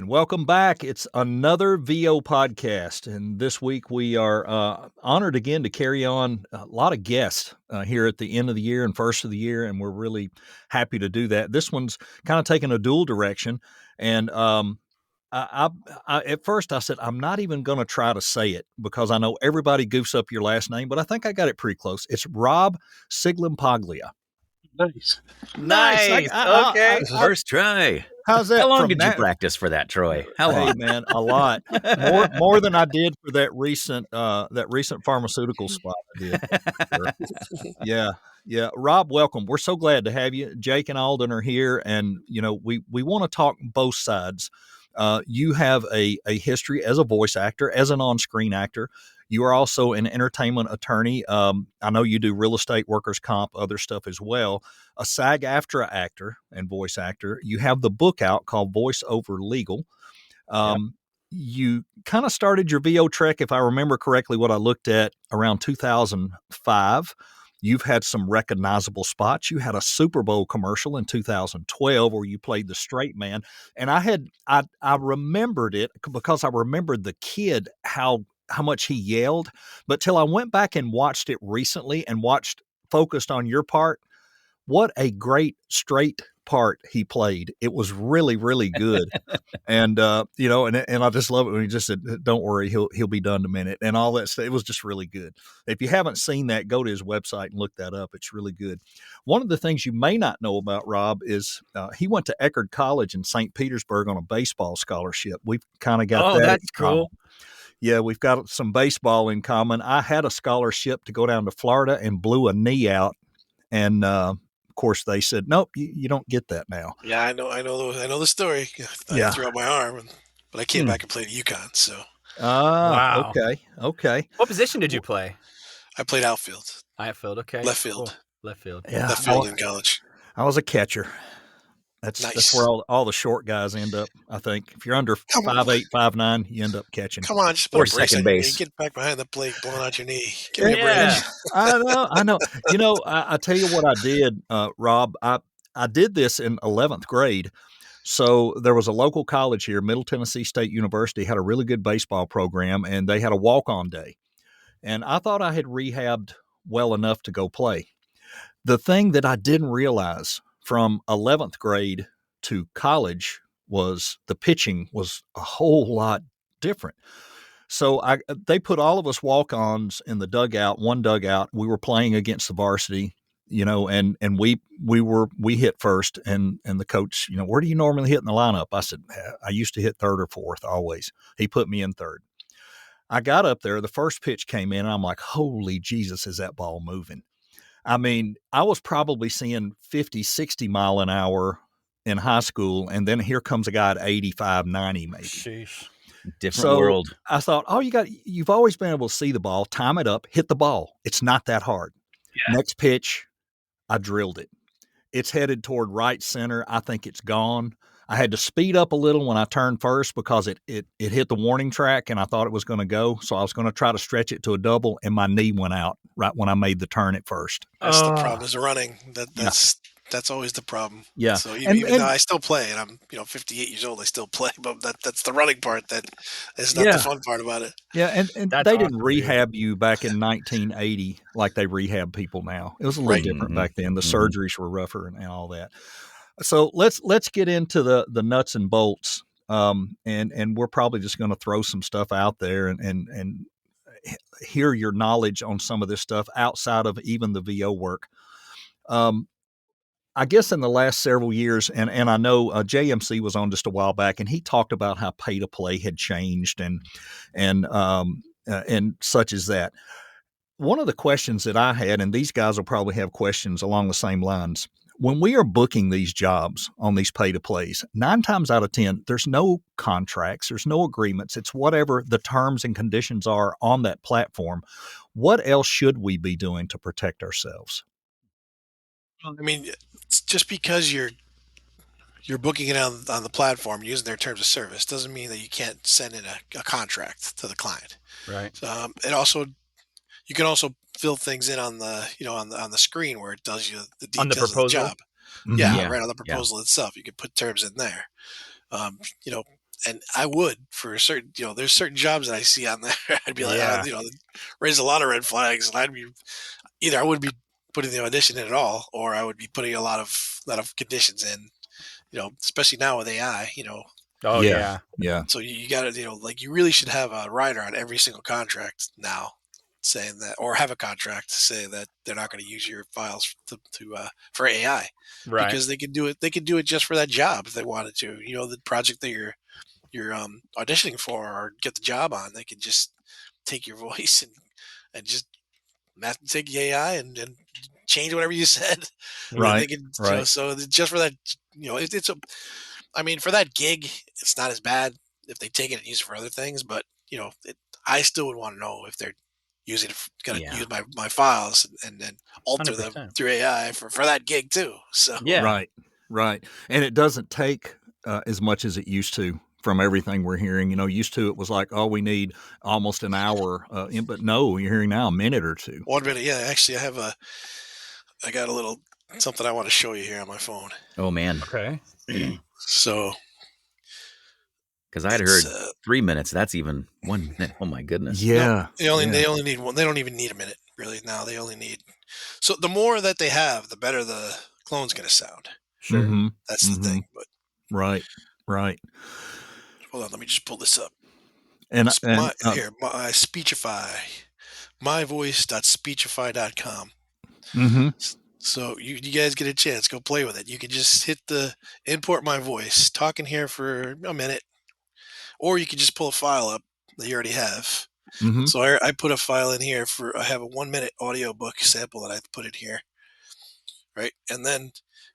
And welcome back. It's another VO podcast. And this week we are honored again to carry on a lot of guests here at the end of the year and first of the year. And we're really happy to do that. This one's kind of taking a dual direction. And at first I said, I'm not even going to try to say it because I know everybody goofs up your last name, but I think I got it pretty close. It's Rob Sciglimpaglia. Nice. Okay. First try. How's that? How long did you practice for that, Troy? How long? Hey, man, a lot more than I did for that recent pharmaceutical spot I did. Sure. Yeah. Rob, welcome. We're so glad to have you. Jake and Alden are here, and we want to talk both sides. You have a history as a voice actor, as an on-screen actor. You are also an entertainment attorney. I know you do real estate, workers' comp, other stuff as well. A SAG-AFTRA actor and voice actor. You have the book out called Voice Over Legal. You kind of started your VO trek, if I remember correctly, what I looked at around 2005. You've had some recognizable spots. You had a Super Bowl commercial in 2012 where you played the straight man. And I remembered it because I remembered the kid, how much he yelled. But till I went back and watched it recently and focused on your part, what a great straight part he played. It was really, really good. And, and I just love it when he just said, don't worry, he'll be done in a minute and all that stuff. It was just really good. If you haven't seen that, go to his website and look that up. It's really good. One of the things you may not know about Rob is he went to Eckerd College in St. Petersburg on a baseball scholarship. We've kind of got that. Oh, that's cool. Yeah, we've got some baseball in common. I had a scholarship to go down to Florida and blew a knee out. And, of course, they said, nope, you don't get that now. Yeah, I know the story. I threw out my arm, but I came back and played at UConn. So. Wow. Okay. What position did you play? I played outfield. Outfield, okay. Left field. Cool. Left field. Yeah, left field in college. I was a catcher. Nice. That's where all the short guys end up, I think. If you're under 5'8", 5'9", you end up catching. Come on, just put a brace on your knee. Get back behind the plate, blowing out your knee. Give me a break. I know. I tell you what I did, Rob. I did this in 11th grade. So there was a local college here, Middle Tennessee State University, had a really good baseball program, and they had a walk-on day. And I thought I had rehabbed well enough to go play. The thing that I didn't realize from 11th grade to college was the pitching was a whole lot different. So they put all of us walk-ons in the dugout, one dugout. We were playing against the varsity, and we hit first, and the coach, where do you normally hit in the lineup? I said, I used to hit third or fourth always. He put me in third. I got up there. The first pitch came in, and I'm like, holy Jesus, is that ball moving? I mean, I was probably seeing 50, 60 mile an hour in high school, and then here comes a guy at 85, 90 maybe. Sheesh. Different world. I thought, you've always been able to see the ball, time it up, hit the ball. It's not that hard. Yeah. Next pitch, I drilled it. It's headed toward right center. I think it's gone. I had to speed up a little when I turned first because it hit the warning track and I thought it was going to go. So I was going to try to stretch it to a double and my knee went out right when I made the turn at first. That's the problem is running. That's always the problem. Yeah. So even though I still play and I'm 58 years old, I still play, but that's the running part that is not the fun part about it. Yeah. And they didn't rehab you back in 1980 like they rehab people now. It was a little different back then. The surgeries were rougher and all that. So let's get into the nuts and bolts, and we're probably just going to throw some stuff out there and hear your knowledge on some of this stuff outside of even the VO work. I guess in the last several years, and I know JMC was on just a while back, and he talked about how pay to play had changed and such as that. One of the questions that I had, and these guys will probably have questions along the same lines. When we are booking these jobs on these pay-to-plays, 9 times out of 10, there's no contracts, there's no agreements. It's whatever the terms and conditions are on that platform. What else should we be doing to protect ourselves? I mean, it's just because you're booking it on the platform using their terms of service doesn't mean that you can't send in a contract to the client. Right. You can also fill things in on the on the screen where it does you the details on the proposal? of the job. Yeah, right on the proposal itself. You can put terms in there. and I would for a certain, there's certain jobs that I see on there. I'd be like, Yeah. raise a lot of red flags, and I'd be either I would be putting the audition in at all, or I would be putting a lot of conditions in. Especially now with AI. Oh Yeah. yeah. Yeah. So you got to, like you really should have a rider on every single contract now, saying that, or have a contract saying that they're not going to use your files for AI, Right. because they could do it. They could do it just for that job if they wanted to. The project that you're auditioning for or get the job on, they could just take your voice and just take the AI and change whatever you said. And they Right. could, Right. so just for that, I mean, for that gig, it's not as bad if they take it and use it for other things, but I still would want to know if they're going to Yeah. use my files and then alter them 100%. through AI for that gig too. So Yeah. Right. Right. And it doesn't take as much as it used to from everything we're hearing. Used to it was like, oh, we need almost an hour. But no, you're hearing now a minute or two. 1 minute, yeah. Actually, I got a little something I want to show you here on my phone. Oh man. Okay. So Because I had it's heard 3 minutes. That's even 1 minute. Oh my goodness. Yeah. they only need one. They don't even need a minute really now. They only need, so the more that they have, the better the clone's going to sound. Sure. Mm-hmm. That's the thing. But Right. Right. hold on, let me just pull this up. And My Speechify, myvoice.speechify.com. mm-hmm. So you guys get a chance, go play with it. You can just hit the import my voice, talk in here for a minute, or you can just pull a file up that you already have. Mm-hmm. So I put a file in here I have a 1 minute audiobook sample that I put in here, right? And then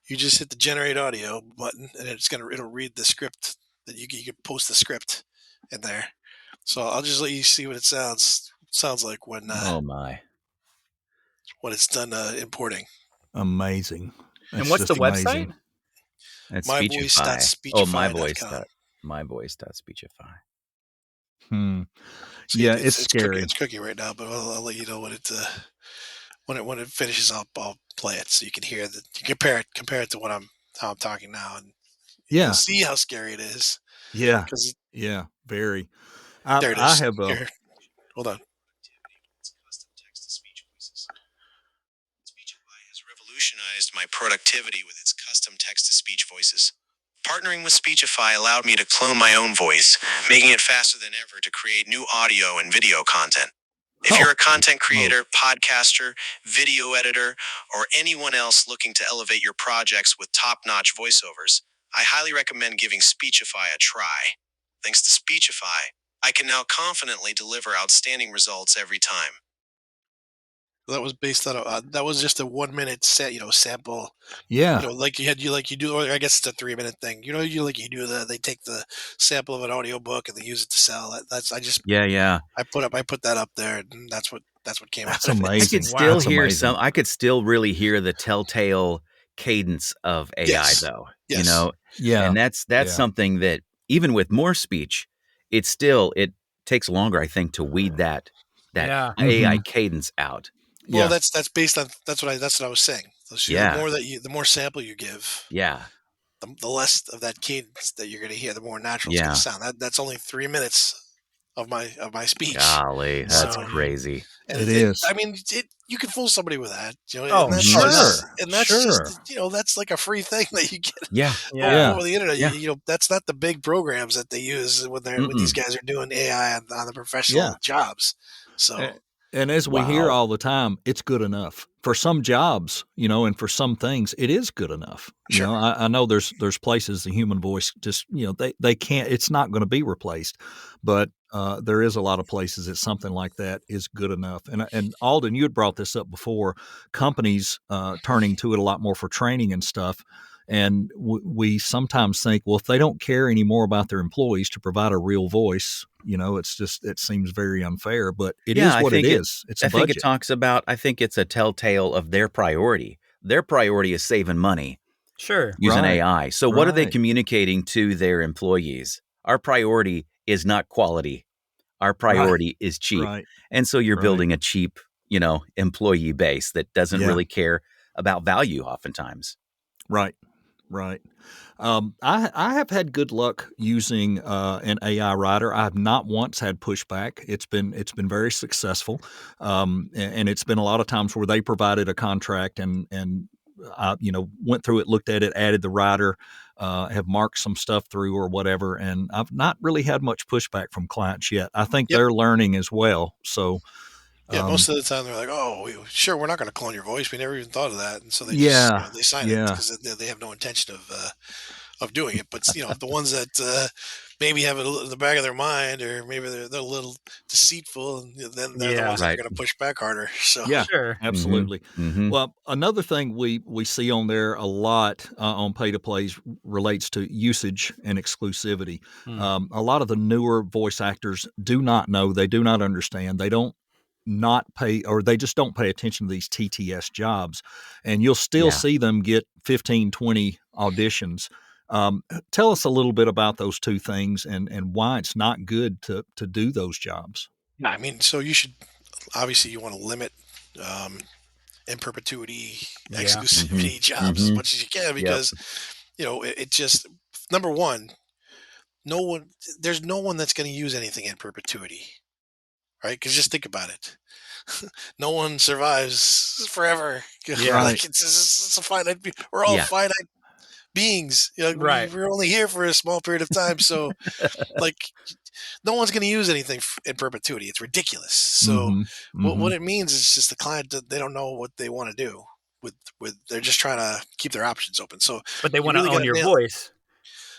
you just hit the generate audio button, and it'll read the script that you can post the script in there. So I'll just let you see what it sounds like when Oh my. it's done importing. Amazing. And what's the website? That's myvoice.speechify.com. Speechify. Oh, myvoice.speechify. So Yeah, it's scary. It's cooking right now, but I'll let you know when when it finishes. I'll play it so you can hear that. You compare it to how I'm talking now, and Yeah. you'll see how scary it is. Yeah. 'Cause Yeah. Very. there it I is. have Here, hold on. Speechify has revolutionized my productivity with its custom text-to-speech voices. Partnering with Speechify allowed me to clone my own voice, making it faster than ever to create new audio and video content. If you're a content creator, podcaster, video editor, or anyone else looking to elevate your projects with top-notch voiceovers, I highly recommend giving Speechify a try. Thanks to Speechify, I can now confidently deliver outstanding results every time. That was based on that was just a 1 minute sample. Yeah. Like you do, or I guess it's a 3 minute thing. You do they take the sample of an audio book and they use it to sell. Yeah. I put that up there, and that's what came That's out of it. I amazing. could still That's hear amazing. I could still really hear the telltale cadence of AI Yes. though. Yes. Yeah. And that's Yeah. something that even with more speech, it takes longer, I think, to weed that Yeah. AI cadence out. Well, Yeah. that's based on that's what I was saying. So Yeah. the more sample you give, Yeah. the less of that cadence that you're going to hear, the more natural it's going Yeah. to sound. That's only 3 minutes of my speech. Golly, that's So- crazy. And It is. I mean, you can fool somebody with that, Oh, and that's sure. just, and that's Sure. just, that's like a free thing that you get Yeah. Yeah. over the internet. Yeah. That's not the big programs that they use when these guys are doing AI on the professional jobs. So And as we hear Wow. all the time, it's good enough for some jobs, and for some things, it is good enough. Sure. I know there's places the human voice just, they can't, it's not going to be replaced, but there is a lot of places that something like that is good enough. And Alden, you had brought this up before, companies turning to it a lot more for training and stuff. And we sometimes think, well, if they don't care anymore about their employees to provide a real voice, it seems very unfair, but it is what it is. It's a I think budget. it talks about, I think it's a telltale of their priority. Their priority is saving money Sure. using Right. AI. So what are they Right. communicating to their employees? Our priority is not quality. Our priority is cheap. Right. And so you're Right. building a cheap, employee base that doesn't Yeah. really care about value oftentimes. Right. Right. I have had good luck using an AI writer. I have not once had pushback. It's been very successful, and it's been a lot of times where they provided a contract and I went through it, looked at it, added the writer, have marked some stuff through or whatever, and I've not really had much pushback from clients yet. I think Yep. they're learning as well. So Yeah, most of the time they're like, "Oh, sure, we're not going to clone your voice. We never even thought of that," and so they just yeah, they sign it yeah, because they have no intention of doing it. But the ones that maybe have it in the back of their mind, or maybe they're a little deceitful, and then they're the Yeah. ones that are Right. going to push back harder. So yeah. Sure. Mm-hmm. Absolutely. Mm-hmm. Well, another thing we see on there a lot on pay to plays relates to usage and exclusivity. Hmm. A lot of the newer voice actors do not know, they do not understand, they don't not pay, or they just don't pay attention to these TTS jobs, and you'll still Yeah. see them get 15, 20 auditions. Tell us a little bit about those two things and why it's not good to do those jobs. yeah, I mean, so you should obviously you want to limit um, in perpetuity Yeah. Mm-hmm. exclusivity jobs as Mm-hmm. much as you can Yep. because it just number one, no one there's no one that's going to use anything in perpetuity, right? Because just think about it. No one survives forever. Yeah. Right. Like it's a finite. We're all Yeah. finite beings. Right. We're only here for a small period of time. So like, no one's going to use anything in perpetuity. It's ridiculous. So Mm-hmm. what Mm-hmm. it means is just the client they don't know what they want to do with. They're just trying to keep their options open. So But they you want to really got own to your nail. voice.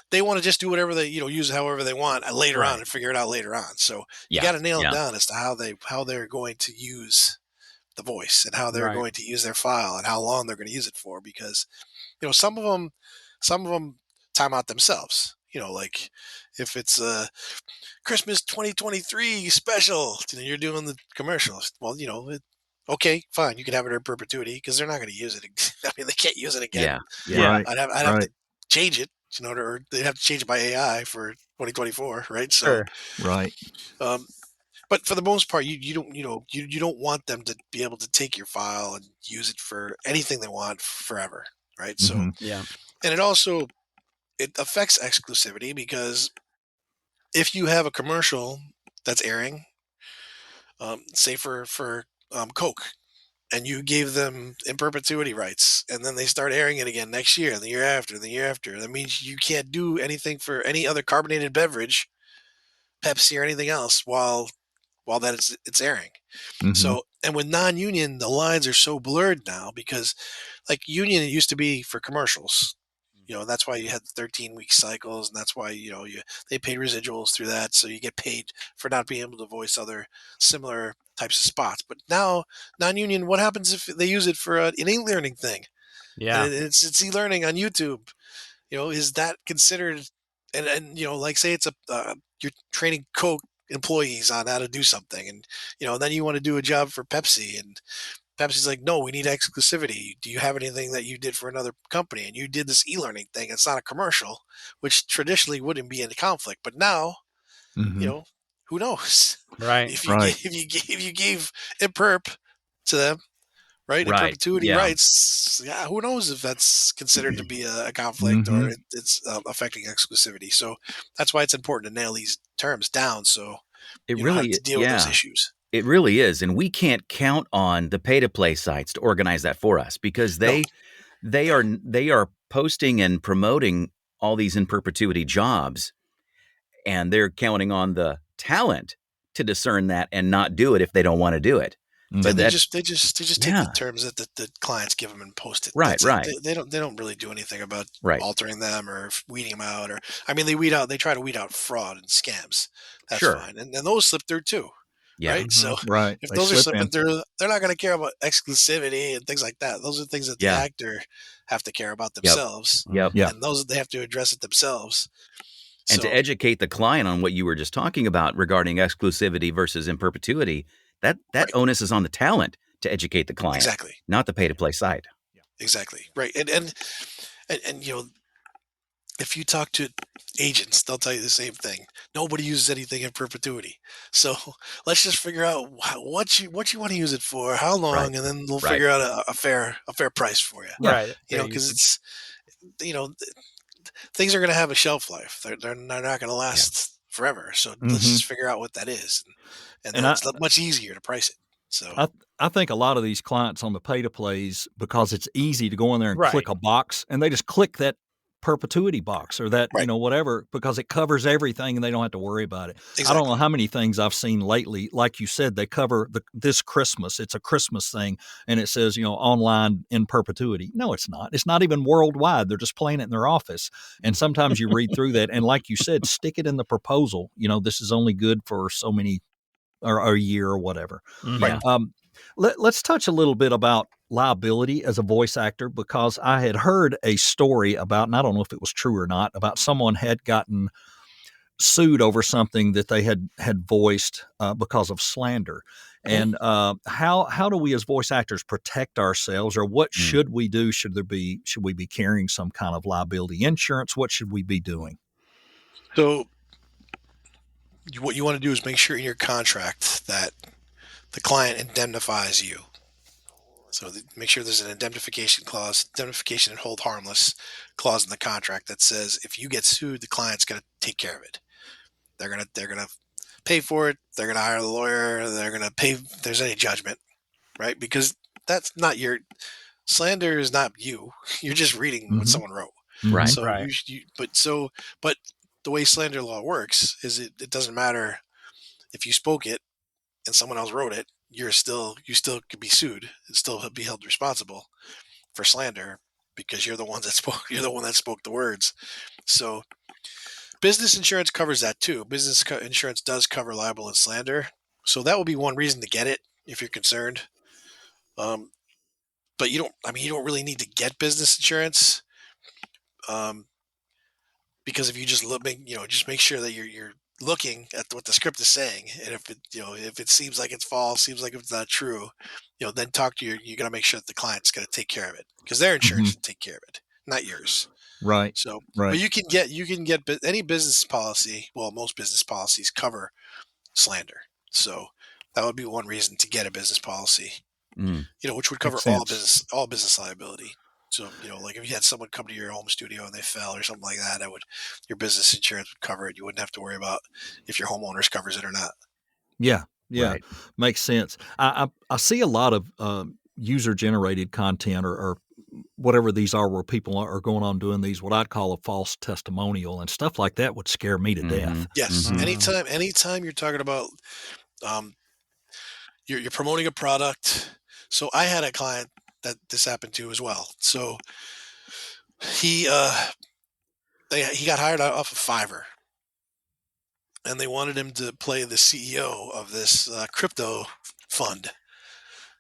They want to just do whatever they use however they want later on Right. and figure it out later on. So you Yeah. got to nail it Yeah. down as to how they're going to use the voice and how they're Right. going to use their file and how long they're going to use it for because some of them time out themselves, like if it's a Christmas 2023 special, you're doing the commercials, well, okay, fine, you can have it in perpetuity because they're not going to use it. I mean, they can't use it again. Yeah. Yeah. Yeah. Right. I'd have to Right. change it, or they'd have to change it by AI for 2024, right? So Sure. Right. um, but for the most part, you don't you don't want them to be able to take your file and use it for anything they want forever, right? So Mm-hmm. Yeah. and it affects exclusivity because if you have a commercial that's airing, say for Coke, and you gave them in perpetuity rights, and then they start airing it again next year, and the year after, and the year after, that means you can't do anything for any other carbonated beverage, Pepsi or anything else, while that it's airing. Mm-hmm. So, and with non-union, the lines are so blurred now because, like, union it used to be for commercials. That's why you had the 13-week cycles, and that's why they paid residuals through that, so you get paid for not being able to voice other similar types of spots. But now, non-union, what happens if they use it for an e-learning thing? And Yeah. it's e-learning on YouTube. Is that considered? And like say it's you're training Coke employees on how to do something, and then you want to do a job for Pepsi, and Pepsi's like, no, we need exclusivity. Do you have anything that you did for another company? And you did this e-learning thing. It's not a commercial, which traditionally wouldn't be in conflict. But now, you Mm-hmm. know, who knows? Right. If you Right. gave, if you gave a perp to them, right, in Right. perpetuity Yeah. rights, yeah, who knows if that's considered to be a conflict or Mm-hmm. it's affecting exclusivity. So that's why it's important to nail these terms down so It you know how really, to deal with those yeah. issues. It really is, and we can't count on the pay-to-play sites to organize that for us because No, they are posting and promoting all these in perpetuity jobs, and they're counting on the talent to discern that and not do it if they don't want to do it. yeah, But Mm-hmm. they just take the yeah, terms that the clients give them and post it. right, That's it. right, They don't really do anything about right. altering them or weeding them out. Or I mean, they try to weed out fraud and scams. That's Sure. fine, and those slip through too, Yeah. right? Hmm. So Right. if They those are slip slipping in. through, they're not going to care about exclusivity and things like that. Those are things that the Yeah. actor have to care about Yep. themselves, Yep. Yeah. and those they have to address it themselves. And to So educate the client on what you were just talking about regarding exclusivity versus in perpetuity, that right, onus is on the talent to educate the client, exactly, not the pay-to-play site. exactly, right, and if you talk to agents, they'll tell you the same thing. Nobody uses anything in perpetuity. So let's just figure out what you want to use it for, how Right. long, and then we'll Right. figure out a fair price for you. Yeah. Right. Fair Because usage. things are going to have a shelf life. They're not going to last forever. So let's just figure out what that is, and then it's much easier to price it. So I think a lot of these clients on the pay to plays, because it's easy to go in there and click a box, and they just click that perpetuity box or that, whatever, because it covers everything and they don't have to worry about it. Exactly. I don't know how many things I've seen lately. Like you said, they cover this Christmas. It's a Christmas thing. And it says, online in perpetuity. No, it's not. It's not even worldwide. They're just playing it in their office. And sometimes you read through that. And like you said, stick it in the proposal. This is only good for so many or a year or whatever. Yeah. Let's touch a little bit about liability as a voice actor, because I had heard a story about, and I don't know if it was true or not, about someone had gotten sued over something that they had voiced because of slander. And how do we as voice actors protect ourselves, or what should we do? Should we be carrying some kind of liability insurance? What should we be doing? So what you want to do is make sure in your contract that the client indemnifies you. So make sure there's an indemnification clause, indemnification and hold harmless clause in the contract that says if you get sued, the client's going to take care of it. They're gonna pay for it. They're gonna hire the lawyer. They're gonna pay if there's any judgment, right? Because that's not your slander is not you. You're just reading what someone wrote, Right. So but the way slander law works is it doesn't matter if you spoke it and someone else wrote it. You still could be sued and still be held responsible for slander because you're the one that spoke. You're the one that spoke the words. So business insurance covers that too. Business insurance does cover libel and slander. So that would be one reason to get it if you're concerned. But you don't really need to get business insurance. Because if you just just make sure that you're looking at what the script is saying, and if it seems like it's false, seems like it's not true, then you got to make sure that the client's going to take care of it because their insurance should take care of it, not yours. Right. So, right. But you can get any business policy. Well, most business policies cover slander, so that would be one reason to get a business policy. Which would cover all business liability. So, like if you had someone come to your home studio and they fell or something like that, your business insurance would cover it. You wouldn't have to worry about if your homeowners covers it or not. Yeah. Right. Makes sense. I see a lot of user generated content or whatever these are, where people are going on doing these, what I'd call a false testimonial, and stuff like that would scare me to death. Yes. Anytime you're talking about, you're promoting a product. So I had a client that this happened to as well. So he got hired off of Fiverr, and they wanted him to play the CEO of this crypto fund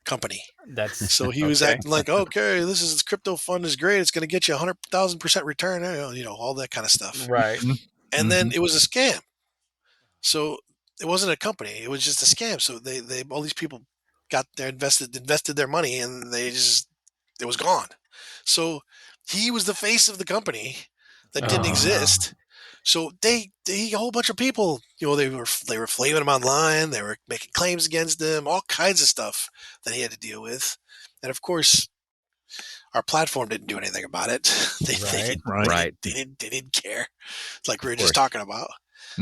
company. So he was acting like, okay, this crypto fund is great. It's going to get you 100,000% return, all that kind of stuff. Right. And then it was a scam. So it wasn't a company. It was just a scam. So they all these people got their invested their money, and it was gone. So he was the face of the company that didn't exist. So a whole bunch of people, they were flaming him online. They were making claims against him, all kinds of stuff that he had to deal with. And of course, our platform didn't do anything about it. They didn't care, like we were just talking about.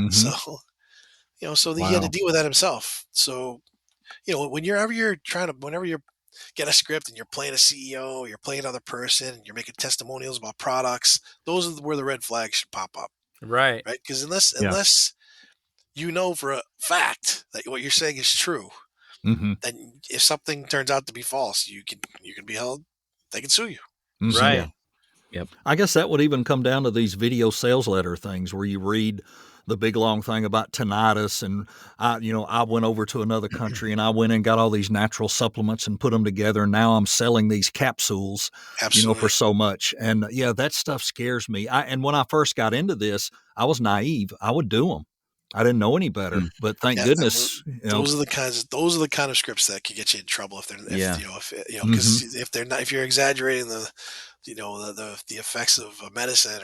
So, he had to deal with that himself. So, whenever you're getting a script and you're playing a CEO, you're playing another person, you're making testimonials about products, those are where the red flags should pop up. Right. Because unless you know for a fact that what you're saying is true, then if something turns out to be false, you can be held. They can sue you. Right. Yeah. Yep. I guess that would even come down to these video sales letter things where you read the big long thing about tinnitus, and I went over to another country and I went and got all these natural supplements and put them together, and now I'm selling these capsules, for so much. And that stuff scares me. And when I first got into this, I was naive. I would do them. I didn't know any better, but thank goodness. Those are the kind of scripts that could get you in trouble because if you're exaggerating the effects of a medicine,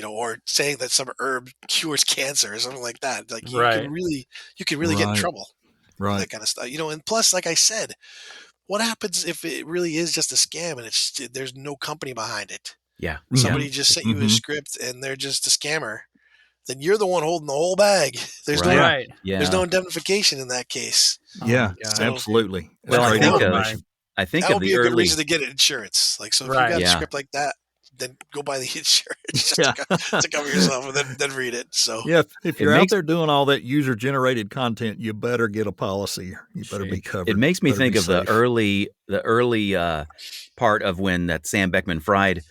or saying that some herb cures cancer or something like that, like you can really get in trouble. Right. That kind of stuff. And plus, like I said, what happens if it really is just a scam and there's no company behind it? Yeah. somebody just sent you a script and they're just a scammer, then you're the one holding the whole bag. There's Right. no Right. Yeah. there's no indemnification in that case. Yeah, God. So absolutely. Well, That's I great think information. I think that of would be the a good early. reason to get insurance. Like, so if you Right. got a Yeah. script like that, then go buy the insurance just Yeah. to cover yourself and then read it. So Yeah, if It you're out makes there doing all that user-generated content, you better get a policy. You better be Sheesh. covered. it makes me Better think be of the safe. early part of when that Sam Beckman-Fried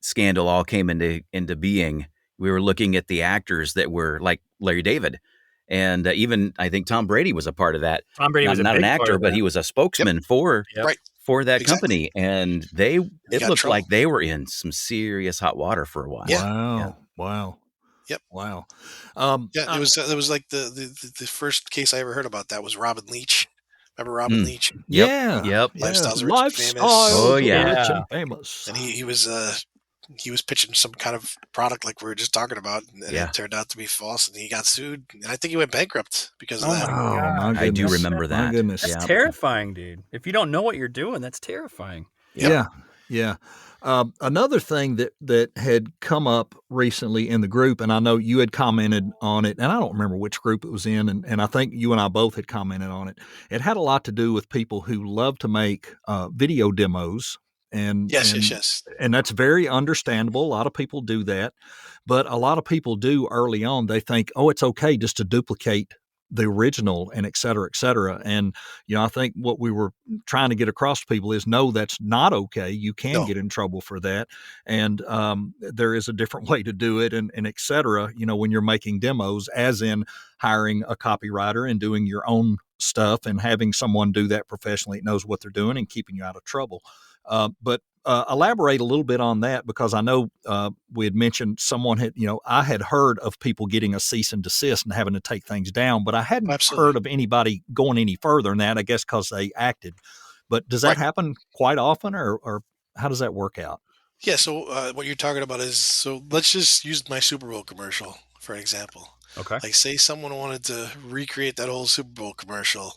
scandal all came into being. We were looking at the actors that were like Larry David, and even I think Tom Brady was a part of that. Tom Brady was a Not an big part actor, of but that. he was a spokesman for Yep. right, that exactly. company, and He it got in looked trouble. like they were in some serious hot water for a while. Yeah. Wow. Yep. Wow. Yeah, it was like the first case I ever heard about that was Robin Leach. Remember Robin Mm. Leach? Yep. Yeah. Lifestyles of Rich and Famous. Oh, Lifestyles of yeah. Rich Yeah. and Famous. And he was pitching some kind of product like we were just talking about, and Yeah. it turned out to be false, and he got sued, and I think he went bankrupt because of Oh that. my Oh, God. my I do goodness. remember My that. goodness. That's Yeah. terrifying, dude. If you don't know what you're doing, that's terrifying. Yeah. Yeah. Another thing that had come up recently in the group, and I know you had commented on it, and I don't remember which group it was in, and I think you and I both had commented on it. It had a lot to do with people who love to make video demos, and Yes. and that's very understandable. A lot of people do that, but a lot of people do early on. They think, oh, it's okay just to duplicate the original and et cetera, et cetera. And, I think what we were trying to get across to people is no, that's not okay. You can No. get in trouble for that. And there is a different way to do it and et cetera, when you're making demos, as in hiring a copywriter and doing your own stuff and having someone do that professionally that knows what they're doing and keeping you out of trouble. But elaborate a little bit on that, because I know we had mentioned someone had, I had heard of people getting a cease and desist and having to take things down, but I hadn't Absolutely. heard of anybody going any further than that, I guess, because they acted. But does that Right. happen quite often, or how does that work out? Yeah, so what you're talking about is, so let's just use my Super Bowl commercial for an example. Okay. Like, say someone wanted to recreate that whole Super Bowl commercial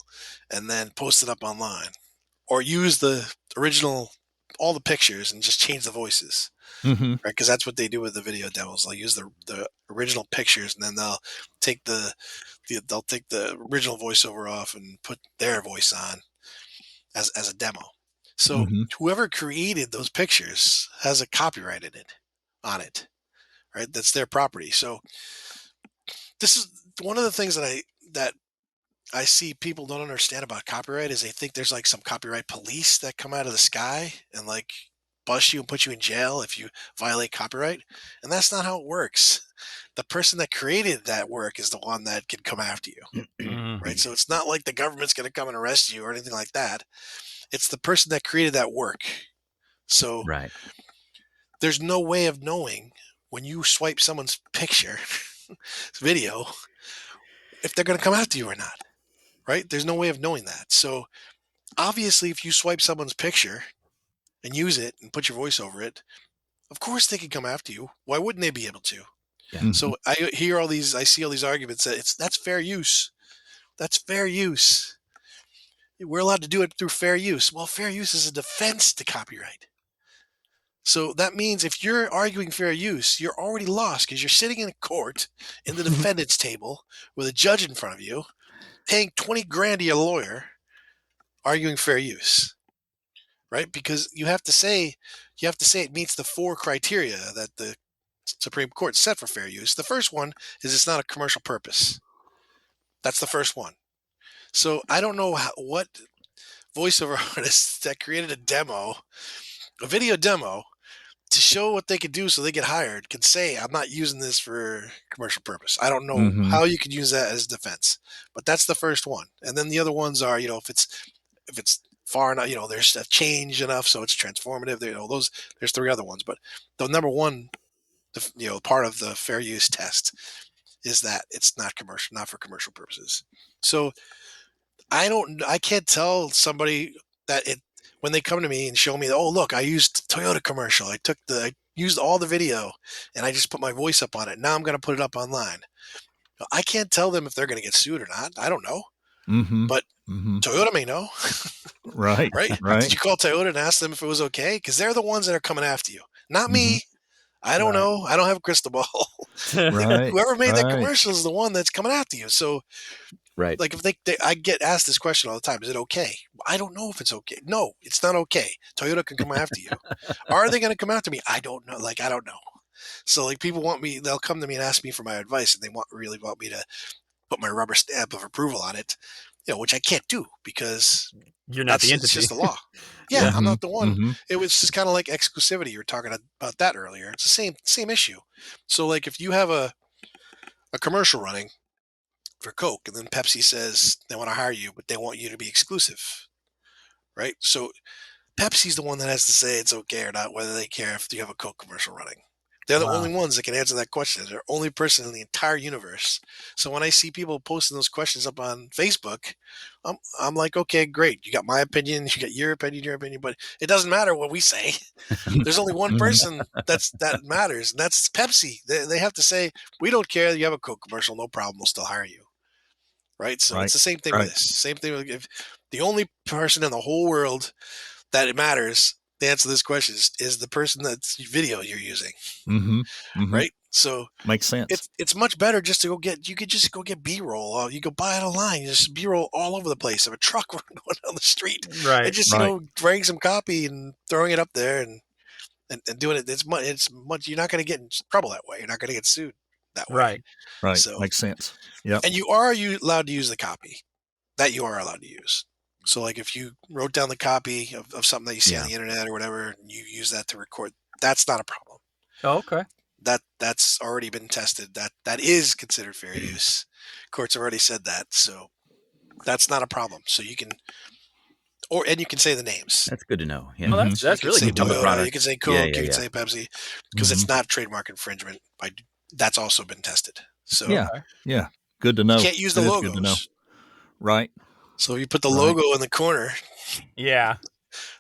and then post it up online, or use the original, all the pictures, and just change the voices, Mm-hmm. right? Because that's what they do with the video demos. They'll use the original pictures, and then they'll take they'll take the original voiceover off and put their voice on as a demo. So Mm-hmm. whoever created those pictures has a copyright on it, right? That's their property. So this is one of the things that I see people don't understand about copyright is they think there's like some copyright police that come out of the sky and like bust you and put you in jail if you violate copyright. And that's not how it works. The person that created that work is the one that can come after you, right? So it's not like the government's going to come and arrest you or anything like that. It's the person that created that work. So Right. there's no way of knowing when you swipe someone's picture, video, if they're going to come after you or not, right? There's no way of knowing that. So obviously, if you swipe someone's picture and use it and put your voice over it, of course they can come after you. Why wouldn't they be able to? Yeah. So I see all these arguments that that's fair use. That's fair use. We're allowed to do it through fair use. Well, fair use is a defense to copyright. So that means if you're arguing fair use, you're already lost because you're sitting in a court in the defendant's table with a judge in front of you, paying 20 grand to your lawyer, arguing fair use, right? Because you have to say it meets the 4 criteria that the Supreme Court set for fair use. The first one is it's not a commercial purpose. That's the first one. So I don't know what voiceover artist that created a video demo, to show what they could do so they get hired, can say, I'm not using this for commercial purpose. I don't know Mm-hmm. how you could use that as defense, but that's the first one. And then the other ones are, if it's far enough, there's a change enough, so it's transformative. There's 3 other ones, but the number one, part of the fair use test is that it's not for commercial purposes. So I can't tell somebody that when they come to me and show me, oh, look, I used Toyota commercial. I used all the video and I just put my voice up on it. Now I'm going to put it up online. I can't tell them if they're going to get sued or not. I don't know. Mm-hmm. But Mm-hmm. Toyota may know. Right. Right? Right. Did you call Toyota and ask them if it was okay? Because they're the ones that are coming after you. Not Mhm. me. I don't Right. know. I don't have a crystal ball. Right. Whoever made that Right. commercial is the one that's coming after you. So, Right. like, if I get asked this question all the time, is it okay? I don't know if it's okay. No, it's not okay. Toyota can come after you. Are they going to come after me? I don't know. Like, I don't know. So, like, people want me. They'll come to me and ask me for my advice, and they really want me to put my rubber stamp of approval on it. Which I can't do because You're not the it's just entity. the law. Yeah, Yeah. I'm Mhm. not the one. Mhm. It was just kind of like exclusivity. You were talking about that earlier. It's the same issue. So, like, if you have a commercial running for Coke, and then Pepsi says they want to hire you, but they want you to be exclusive, right? So Pepsi's the one that has to say it's okay or not, whether they care if you have a Coke commercial running. They're the Wow. only ones that can answer that question. They're the only person in the entire universe. So when I see people posting those questions up on Facebook, I'm like, okay, great. You got my opinion, you got your opinion, but it doesn't matter what we say. There's only one person that matters, and that's Pepsi. They have to say, we don't care that you have a Coke commercial, no problem, we'll still hire you. Right? So it's Right. the same thing with Right. this. Same thing with if the only person in the whole world that it matters to answer this question is the person that's video you're using. Mhm. Mhm. Right? So Makes sense. it's much better just to you could just go get B-roll. You go buy it online. Just B-roll all over the place of a truck going down the street and Right. just, Right. writing some copy and throwing it up there and doing it. It's much, you're not going to get in trouble that way. You're not going to get sued that way. Right. Right. So, Makes sense. Yep. and you are allowed to use the copy that you are allowed to use. So, like, if you wrote down the copy of something that you see on Yeah. the internet or whatever, and you use that to record, that's not a problem. Oh, okay. That's already been tested. That is considered fair use. Courts have already said that, so that's not a problem. So you can, and you can say the names. That's good to know. Yeah. Well, Mhm. So you that's can really say good to On the know. Toyota, you product. can say Yeah. Coke, Yeah. you can Yeah. say Pepsi, because it's Mhm. not trademark infringement. That's also been tested. So Yeah. Okay. Yeah. Good to you know. can't use the It is good to know. logos. Right. So if you put the Right. logo in the corner, Yeah.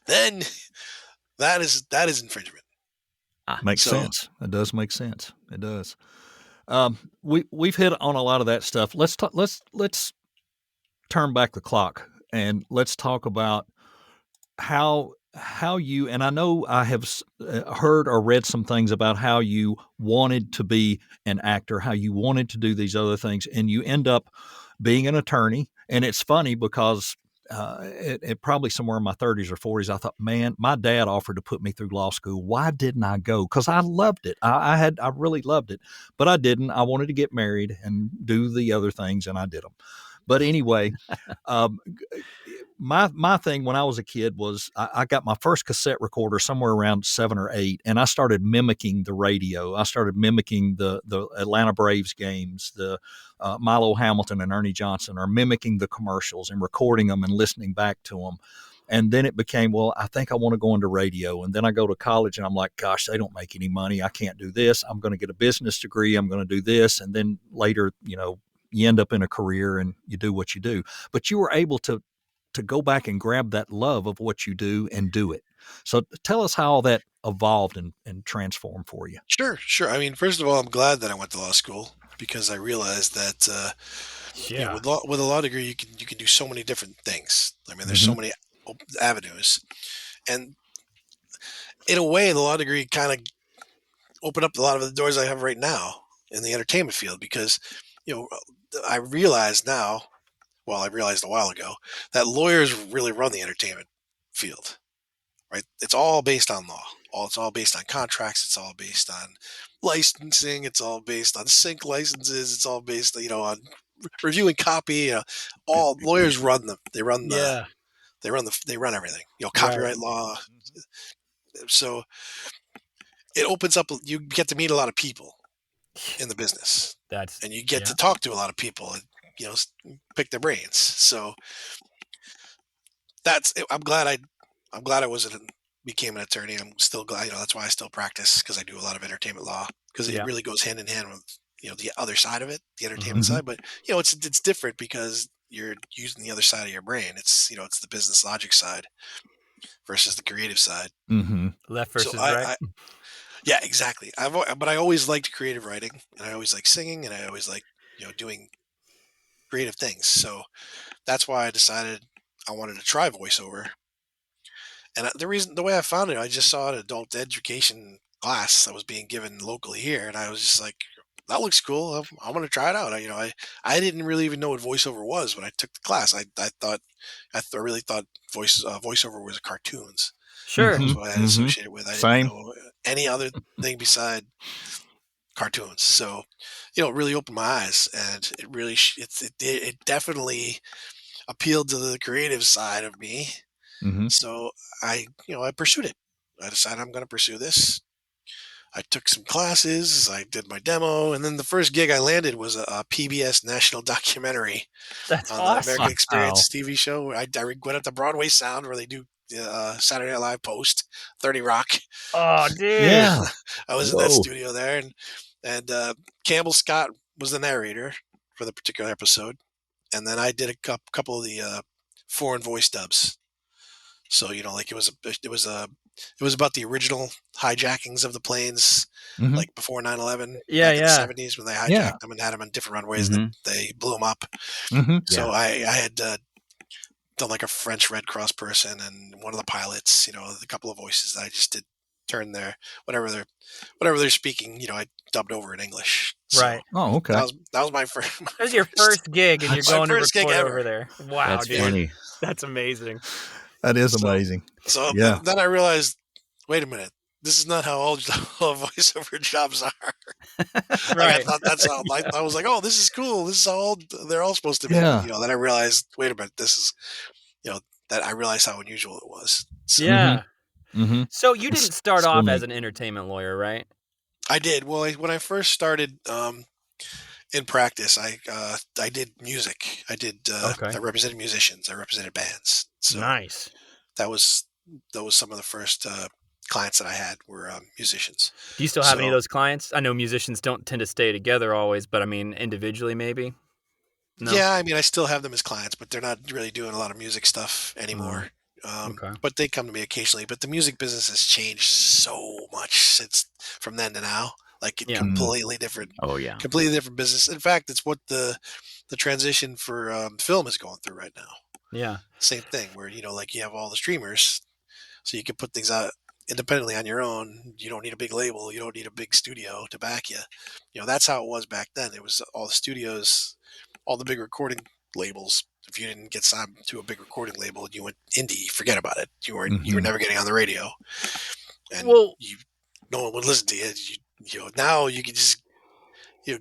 then that is infringement. Makes So sense. It does make sense. It does. We've hit on a lot of that stuff. Let's turn back the clock and let's talk about how you, and I know I have heard or read some things about how you wanted to be an actor, how you wanted to do these other things, and you end up being an attorney. And it's funny because it probably somewhere in my 30s or 40s, I thought, man, my dad offered to put me through law school. Why didn't I go? Because I loved it. I really loved it, but I didn't. I wanted to get married and do the other things, and I did them. But anyway, um, my thing when I was a kid was I got my first cassette recorder somewhere around 7 or 8, and I started mimicking the radio. I started mimicking the Atlanta Braves games, the Milo Hamilton and Ernie Johnson, or mimicking the commercials and recording them and listening back to them. And then it became, well, I think I want to go into radio. And then I go to college and I'm like, gosh, they don't make any money. I can't do this. I'm going to get a business degree. I'm going to do this. And then later, you end up in a career and you do what you do. But you were able to go back and grab that love of what you do and do it. So tell us how that evolved and transformed for you. sure. I mean, first of all, I'm glad that I went to law school because I realized that Yeah. with a law degree you can do so many different things. I mean, there's so Mhm. many avenues, and in a way, the law degree kind of opened up a lot of the doors I have right now in the entertainment field because I realize now, well, I realized a while ago that lawyers really run the entertainment field. Right? It's all based on law. It's all based on contracts. It's all based on licensing. It's all based on sync licenses. It's all based, on reviewing copy. All lawyers run them. Yeah. They run everything. Right. Copyright law. So it opens up. You get to meet a lot of people in the business, That's and you get yeah. to talk to a lot of people, and pick their brains. So I'm glad I became an attorney. I'm still glad, that's why I still practice because I do a lot of entertainment law because it Yeah. really goes hand in hand with, the other side of it, the entertainment Mhm. side. But, it's different because you're using the other side of your brain. It's the business logic side versus the creative side. Mhm. Left So versus right. yeah, exactly. But I always liked creative writing and I always like singing and I always like, doing creative things. So that's why I decided I wanted to try voiceover. And the way I found it, I just saw an adult education class that was being given locally here, and I was just like, that looks cool. I'm going to try it out. I didn't really even know what voiceover was when I took the class. I really thought voiceover was cartoons. Sure. That's what I associated with. I didn't Same. know any other thing beside cartoons. So, it really opened my eyes, and it really it definitely appealed to the creative side of me. Mm-hmm. So I pursued it. I decided I'm going to pursue this. I took some classes, I did my demo, and then the first gig I landed was a PBS national documentary That's on the American awesome. Experience TV show. Where I went up to Broadway Sound where they do Saturday Night Live post 30 Rock. Oh, dude. Yeah. I was in that Whoa. studio there, and Campbell Scott was the narrator for the particular episode, and then I did a couple of the foreign voice dubs. So like it was about the original hijackings of the planes, Mm-hmm. like before 9/11, Yeah, back in the yeah. 70s when they hijacked Yeah. them and had them on different runways. That they blew them up. Mm-hmm. So I had done like a French Red Cross person and one of the pilots. A couple of voices that I just did turn their whatever they're speaking. I dubbed over in English. So Right. Oh, okay. that was my first. That was your first gig, and you're my going to first gig record ever. over there. Wow, That's dude. funny. That's amazing. That is So- amazing. So Yeah. then I realized, wait a minute, this is not how all voiceover jobs are. Like, I Right. thought that's how. I was like, oh, this is cool. This is how all they're all supposed to be. Yeah. Then I realized, wait a minute, this is, that I realized how unusual it was. So Yeah. Mm-hmm. So you didn't start Still off neat. as an entertainment lawyer, right? I did. Well, when I first started in practice, I did music. I did. Okay. I represented musicians. I represented bands. So Nice. that was some of the first clients that I had were musicians. Do you still have any of So- those clients? I know musicians don't tend to stay together always, but I mean, individually, maybe? No? Yeah, I mean, I still have them as clients, but they're not really doing a lot of music stuff anymore. Okay. But they come to me occasionally. But the music business has changed so much since from then to now. Like Yeah. completely different, Oh yeah. completely different business. In fact, it's what the transition for film is going through right now. Yeah. Same thing where like you have all the streamers, so you can put things out independently on your own. You don't need a big label. You don't need a big studio to back you. That's how it was back then. It was all the studios, all the big recording labels. If you didn't get signed to a big recording label and you went indie, forget about it. You were never getting on the radio, and Well- no one would listen to you. Now you can just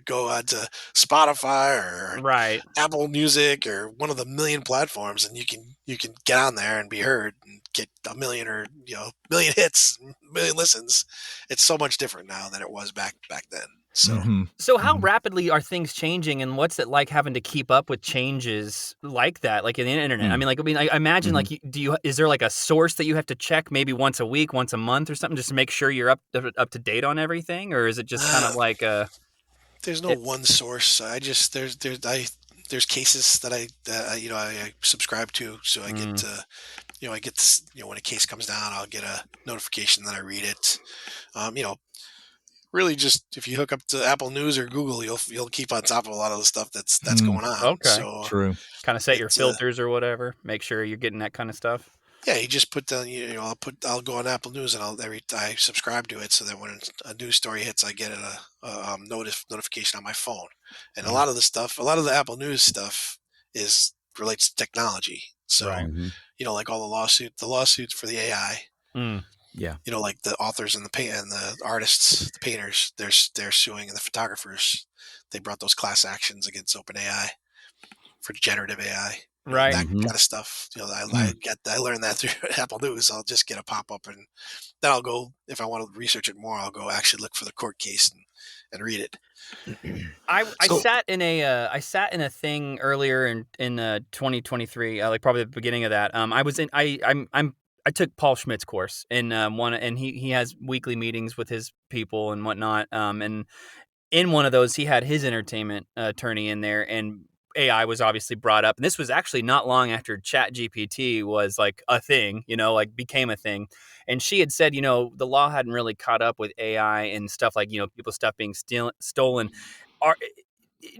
go on to Spotify or Right. Apple Music or one of the million platforms, and you can get on there and be heard and get a million or million hits, million listens. It's so much different now than it was back then. So Mm-hmm. So how rapidly are things changing, and what's it like having to keep up with changes like that, like in the internet? I mean, I imagine like, is there like a source that you have to check maybe once a week, once a month or something, just to make sure you're up to date on everything? Or is it just kind of like there's no one source. I just there's cases that I subscribe to, so I get I get this, when a case comes down, I'll get a notification that I read it. Really just if you hook up to Apple News or Google, you'll keep on top of a lot of the stuff that's going on. Okay. So True. kind of set your It's, filters or whatever, make sure you're getting that kind of stuff? yeah, you just put down, I'll go on Apple News and I subscribe to it so that when a news story hits, I get a notification on my phone. And a lot of the Apple News stuff relates to technology. So, Right. like all the lawsuits for the AI, Yeah. like the authors and the artists, the painters, they're suing, and the photographers, they brought those class actions against OpenAI for generative AI. Right. That kind of stuff. I learned that through Apple News. I'll just get a pop up, and then I'll go, if I want to research it more, I'll go actually look for the court case and read it. I sat in a thing earlier in 2023, like probably the beginning of that. I took Paul Schmidt's course and he has weekly meetings with his people and whatnot. And in one of those, he had his entertainment attorney in there, and AI was obviously brought up. And this was actually not long after ChatGPT was like a thing, like became a thing. And she had said, the law hadn't really caught up with AI and stuff like, people's stuff being stolen.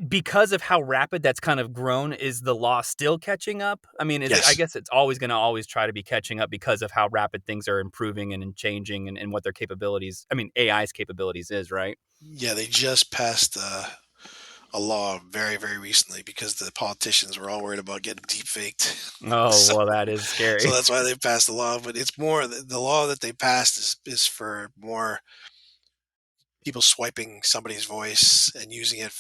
because of how rapid that's kind of grown, is the law still catching up? I mean, Yes. I guess it's always going to always try to be catching up because of how rapid things are improving and changing and what their capabilities, I mean, AI's capabilities is, right? Yeah, they just passed a law very, very recently because the politicians were all worried about getting deep faked. Oh, well, that is scary. So that's why they passed the law. But it's more the law that they passed is for more people swiping somebody's voice and using it,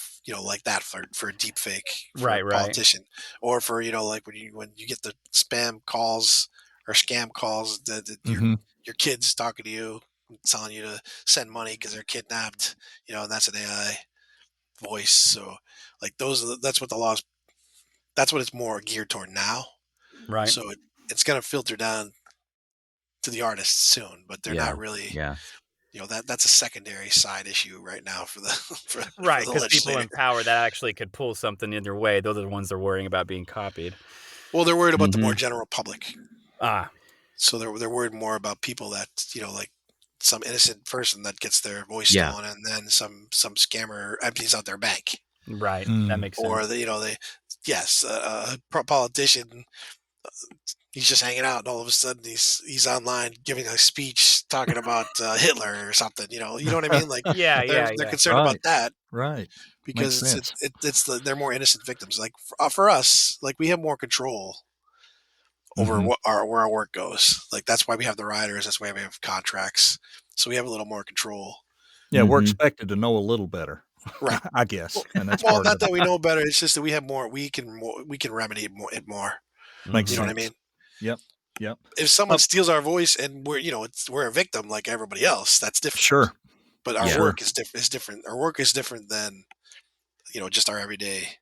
like that for a deep fake for a Right. politician, or for like when you get the spam calls or scam calls that your kid's talking to you, telling you to send money because they're kidnapped, and that's an AI voice. So like that's what the laws. That's what it's more geared toward now. Right. So it's going to filter down to the artists soon, but they're not really. Yeah. That's a secondary side issue right now for the for Right, the because people in legislator. power that actually could pull something in their way, those are the ones they're worrying about being copied. Well, they're worried about the more general public. Ah, So they're worried more about people that, like some innocent person that gets their voice Yeah. stolen, and then some scammer empties out their bank, right. That makes sense. or a politician, he's just hanging out, and all of a sudden he's online giving a speech talking about Hitler or something. You know what I mean? Like Yeah, they're concerned Right. about that Right. because Makes sense. they're more innocent victims. Like for us, like we have more control over Mhm. where our work goes. Like that's why we have the riders. That's why we have contracts. So we have a little more control. Yeah, we're expected to know a little better, Right. I guess, and that's Well, part not of that it. we know better. It's just that we have more. We can remedy it more. Makes You know what I sense. mean? Yep. Yep. If someone steals our voice and we're a victim like everybody else, that's different. Sure. But our Yeah. work is different. Our work is different than just our everyday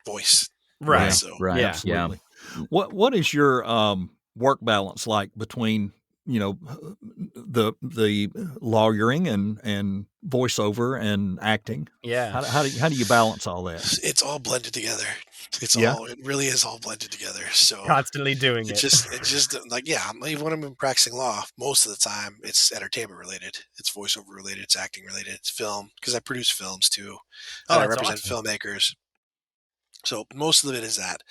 voice. Right. So Right. Yeah. Absolutely. What is your work balance like between the lawyering and voiceover and acting? Yeah. How do you balance all that? it's all blended together. Yeah. It really is all blended together. So Constantly doing it's it. just like, even when I'm practicing law, most of the time it's entertainment related, it's voiceover related, it's acting related, it's film, because I produce films too, and Oh, I that's represent awesome. filmmakers. So most of it is that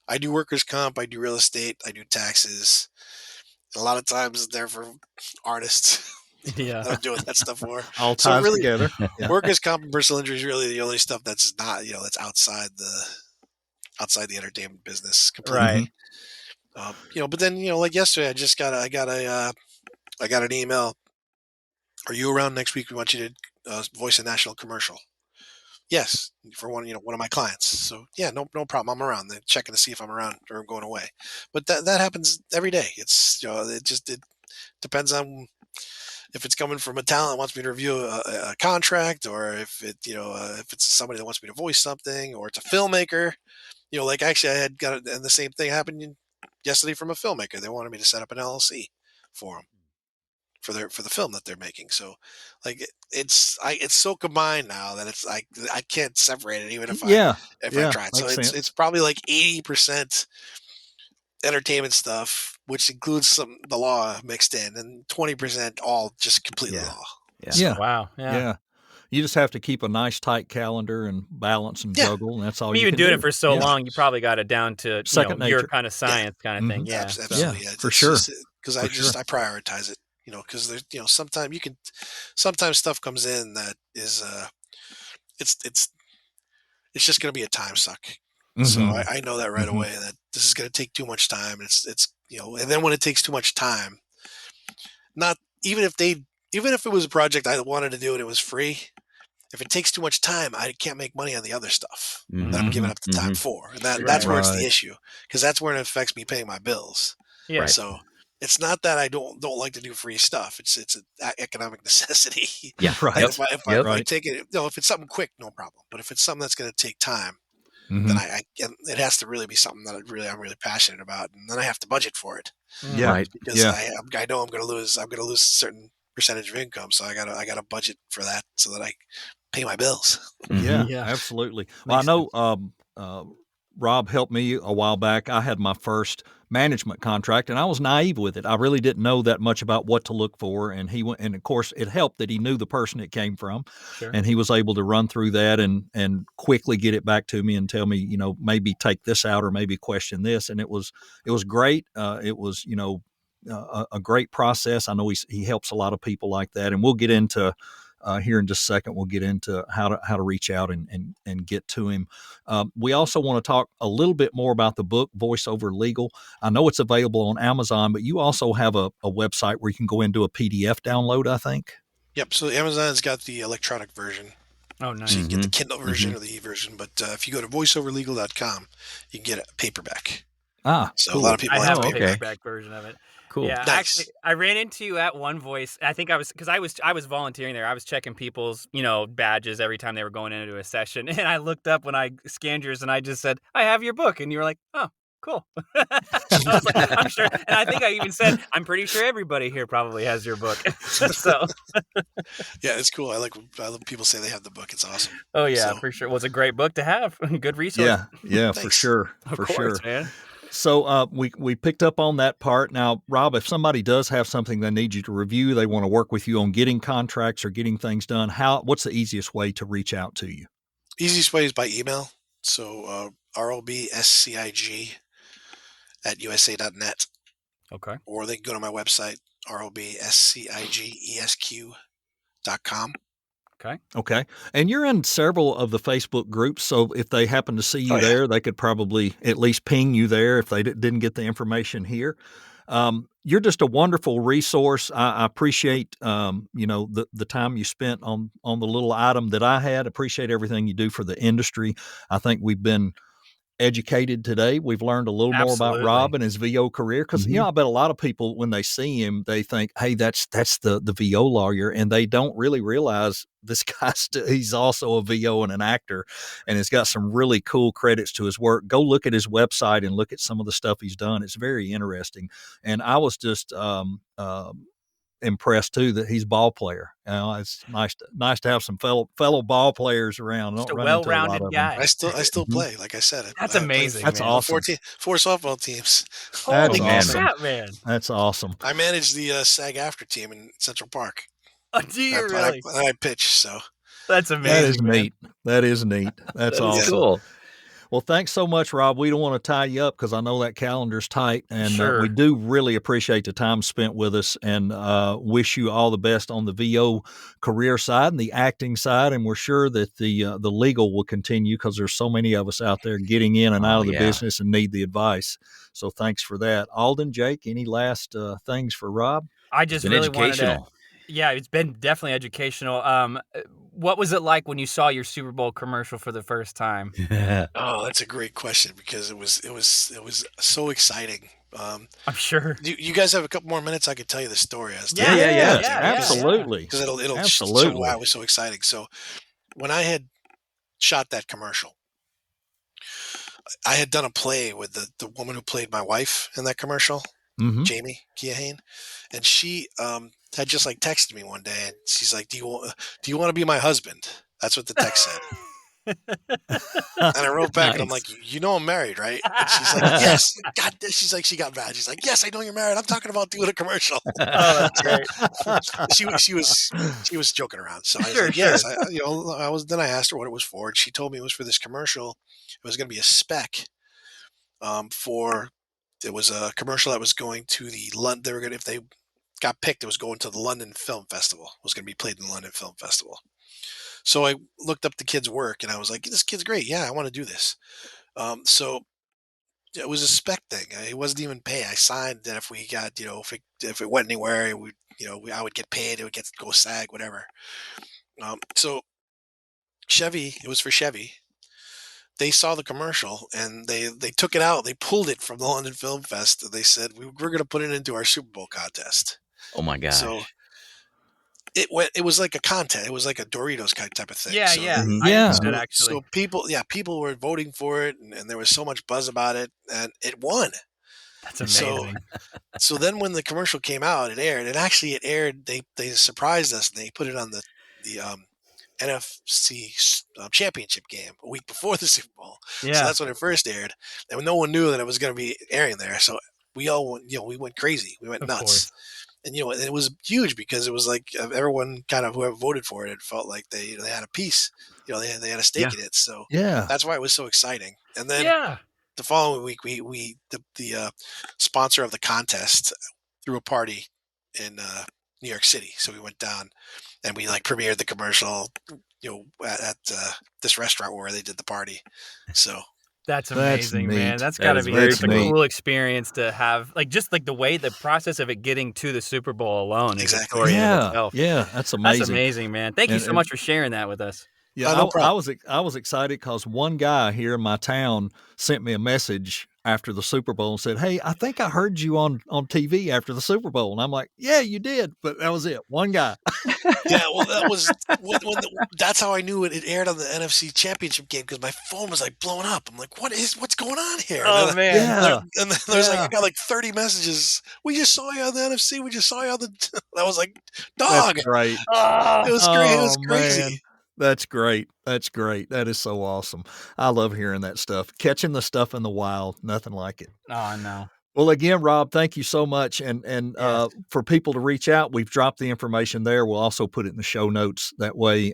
I do workers' comp, I do real estate, I do taxes. A lot of times they're for artists Yeah. that I'm doing that stuff for. All So ties really, together. Yeah. workers' comp and personal injury is really the only stuff that's not, that's outside the entertainment business completely. Right. But then, like yesterday, I got an email. Are you around next week? We want you to voice a national commercial. Yes, for one of my clients. So yeah, no problem. I'm around. They're checking to see if I'm around or I'm going away. But that happens every day. It's it depends on if it's coming from a talent that wants me to review a contract, or if it's somebody that wants me to voice something, or it's a filmmaker. Like actually, I had and the same thing happened yesterday from a filmmaker. They wanted me to set up an LLC for them for the film that they're making. So, like it's so combined now that it's like I can't separate it even if Yeah. I Yeah. tried. So Makes sense. it's probably like 80% entertainment stuff, which includes the law mixed in, and 20% all just completely law. Yeah. So, Yeah. Wow. Yeah. Yeah. You just have to keep a nice tight calendar and balance and Yeah. juggle, and that's all I mean, you you've can been doing do. it for so Yeah. long, you probably got it down to Second your nature. kind of science kind of thing. Yeah. Absolutely. Yeah, It's for sure. Because For sure. I prioritize it. Because there's sometimes stuff comes in that is it's just going to be a time suck. So Mhm. I know that right Mhm. away, that this is going to take too much time. And then when it takes too much time, not even if it was a project I wanted to do and it was free, if it takes too much time, I can't make money on the other stuff that I'm giving up the time for. And that's where it's the Right. issue, because that's where it affects me paying my bills. Yeah. Right. So it's not that I don't like to do free stuff. It's an economic necessity. Yeah. Right. And if I Right. take it, if it's something quick, no problem. But if it's something that's going to take time, Mhm. then and it has to really be something that I'm really passionate about, and then I have to budget for it. Yeah. Right. Because Yeah. I know I'm going to lose a certain percentage of income, so I gotta budget for that so that I pay my bills. Yeah, Yeah. absolutely. Well, I Makes know Rob helped me a while back. I had my first management contract, and I was naive with it. I really didn't know that much about what to look for, and he went, and of course it helped that he knew the person it came from, Sure. and he was able to run through that and quickly get it back to me and tell me, maybe take this out or maybe question this, and it was great. It was a great process. I know he helps a lot of people like that, and we'll get into here in just a second. We'll get into how to reach out and get to him. We also want to talk a little bit more about the book, Voiceover Legal. I know it's available on Amazon, but you also have a website where you can go into a PDF download, I think. Yep. So Amazon's got the electronic version. Oh, nice. So you can get the Kindle version or the e-version. But if you go to voiceoverlegal.com, you can get a paperback. So cool. a lot of people I have a paperback. paperback version of it. Cool. Yeah, Nice. actually, I ran into you at One Voice. I think I was volunteering there. I was checking people's badges every time they were going into a session, and I looked up when I scanned yours, and I just said, "I have your book," and you were like, "Oh, cool." I was like, "I'm sure," and I think I even said, "I'm pretty sure everybody here probably has your book." So, Yeah, it's cool. I love people say they have the book. It's awesome. oh yeah, So- for sure. Well, it's a great book to have. Good resource. Yeah, for Thanks. sure. Of For course, sure. man. So we picked up on that part. Now, Rob, if somebody does have something they need you to review, they want to work with you on getting contracts or getting things done, what's the easiest way to reach out to you? Easiest way is by email. So robscig at usa.net, Okay. or they can go to my website, robscigesq.com. Okay. And you're in several of the Facebook groups, so if they happen to see you there, they could probably at least ping you there if they didn't get the information here. You're just a wonderful resource. I appreciate, the time you spent on the little item that I had. Appreciate everything you do for the industry. I think we've been educated today. We've learned a little more about Rob and his VO career, because I bet a lot of people, when they see him, they think, hey, that's the VO lawyer, and they don't really realize this guy he's also a VO and an actor, and has got some really cool credits to his work. Go look at his website and look at some of the stuff he's done. It's very interesting, and I was just impressed too that he's a ball player. It's nice to have some fellow ball players around. I Just don't a run into a lot well-rounded of guy. them. I still play. Like I said, That's I played amazing. That's man. awesome. Four softball teams. Holy awesome. crap, man! That's awesome. I manage the SAG after team in Central Park. Oh, do you really? I pitch. So That's amazing. That is man. neat. That is neat. That's awesome. Cool. Well, thanks so much, Rob. We don't want to tie you up because I know that calendar's tight, and Sure. we do really appreciate the time spent with us, and wish you all the best on the VO career side and the acting side. And we're sure that the legal will continue, because there's so many of us out there getting in and out of the business and need the advice. So thanks for that. Alden, Jake, any last things for Rob? I just Been really wanted to. educational. Yeah, it's been definitely educational. What was it like when you saw your Super Bowl commercial for the first time? Oh, that's a great question, because it was so exciting. I'm sure. You guys have a couple more minutes? I could tell you the story as to Yeah. Absolutely. because it'll show Absolutely. why it was so exciting. So when I had shot that commercial, I had done a play with the woman who played my wife in that commercial, Mhm. Jamie Keohane, and she had just like texted me one day, and she's like, "Do you want to be my husband?" That's what the text said. And I wrote back, and I'm like, "You know I'm married, right?" And she's like, "Yes." God, she's like, she got mad. She's like, "Yes, I know you're married. I'm talking about doing a commercial." Oh, that's great. She was joking around. So I was Sure, like, "Yes." Then I asked her what it was for, and she told me it was for this commercial. It was going to be a spec for. It was a commercial that was going to the London. They were going to, if they got picked, it was going to the London Film Festival. It was going to be played in the London Film Festival. So I looked up the kid's work, and I was like, "This kid's great. Yeah, I want to do this." So it was a spec thing. It wasn't even pay. I signed that if we got, if it went anywhere, it would, I would get paid. It would go SAG, whatever. So Chevy, it was for Chevy. They saw the commercial, and they took it out. They pulled it from the London Film Fest. And they said, we're going to put it into our Super Bowl contest. Oh my gosh. So it was like a contest. It was like a Doritos type of thing. Yeah, So yeah. Mhm. I Yeah. understood, actually. So people were voting for it, and there was so much buzz about it, and it won. That's amazing. So then when the commercial came out, it aired. And actually, it aired. They surprised us, and they put it on the NFC championship game a week before the Super Bowl. Yeah. So that's when it first aired, and no one knew that it was going to be airing there. So we all went, we went crazy. We went Of nuts. course. And it was huge because it was like everyone kind of whoever voted for it, it felt like they had a piece. They had a stake in it. So Yeah. that's why it was so exciting. And then Yeah. the following week, the sponsor of the contest threw a party in New York City. So we went down and we like premiered the commercial, at this restaurant where they did the party. So That's That's amazing, man. neat. That's That got to is be very just a cool. cool experience to have. Like, just like the process of it getting to the Super Bowl alone is a Exactly. story in and of Yeah. itself. Yeah. That's That's amazing. amazing, man. Thank you And- so and- much for sharing that with us. Yeah, no I problem. was excited because one guy here in my town sent me a message after the Super Bowl and said, "Hey, I think I heard you on TV after the Super Bowl." And I'm like, "Yeah, you did," but that was it. One guy. Yeah, well, that was that's how I knew it aired on the NFC Championship game because my phone was like blowing up. I'm like, what's going on here? Oh, man. Yeah. And then there's like Yeah. I got like 30 messages. We just saw you on the NFC. We just saw you on the. I was like, That's dog. great. Oh, It was great. It was Oh, crazy. man. That's great. That's great. That is so awesome. I love hearing that stuff. Catching the stuff in the wild, nothing like it. oh no. Well, again, Rob, thank you so much. And Yes. for people to reach out, we've dropped the information there. We'll also put it in the show notes. That way,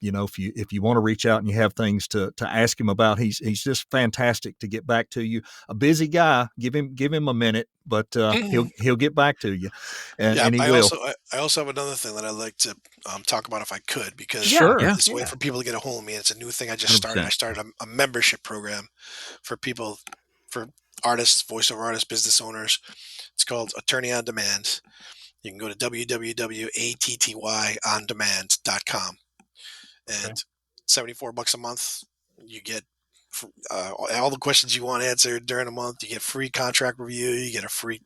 if you want to reach out and you have things to ask him about, he's just fantastic to get back to you. A busy guy. Give him a minute, but he'll get back to you, and he will. I also have another thing that I'd like to talk about if I could, because Sure. it's a way for people to get a hold of me. It's a new thing I just started. 100%. I started a membership program for people, for artists, voiceover artists, business owners. It's called Attorney on Demand. You can go to www.attyondemand.com, and $74 a month. You get all the questions you want answered during a month. You get free contract review. You get a free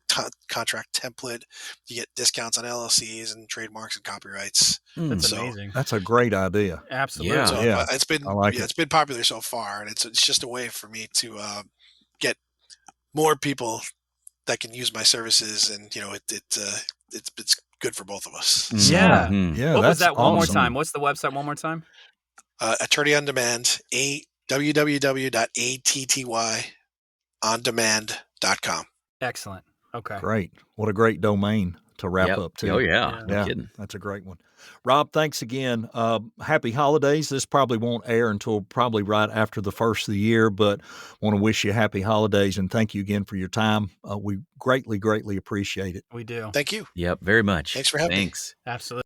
contract template. You get discounts on LLCs and trademarks and copyrights. That's So- amazing. That's a great idea. Absolutely. Yeah. So Yeah, it's been I like it. it's been popular so far, and it's just a way for me to get more people that can use my services, and it's good for both of us. So, Yeah. Mhm. Yeah, What was that's that one more awesome. time? What's the website one more time? Attorney on Demand, www.attyondemand.com. Excellent. Okay. Great. What a great domain to wrap Yep. up to. Oh, yeah. No Yeah, kidding. that's a great one. Rob, thanks again. Happy holidays. This probably won't air until probably right after the first of the year, but want to wish you happy holidays and thank you again for your time. We greatly, greatly appreciate it. We do. Thank you. Yep. Very much. Thanks for having me. Thanks. Absolutely.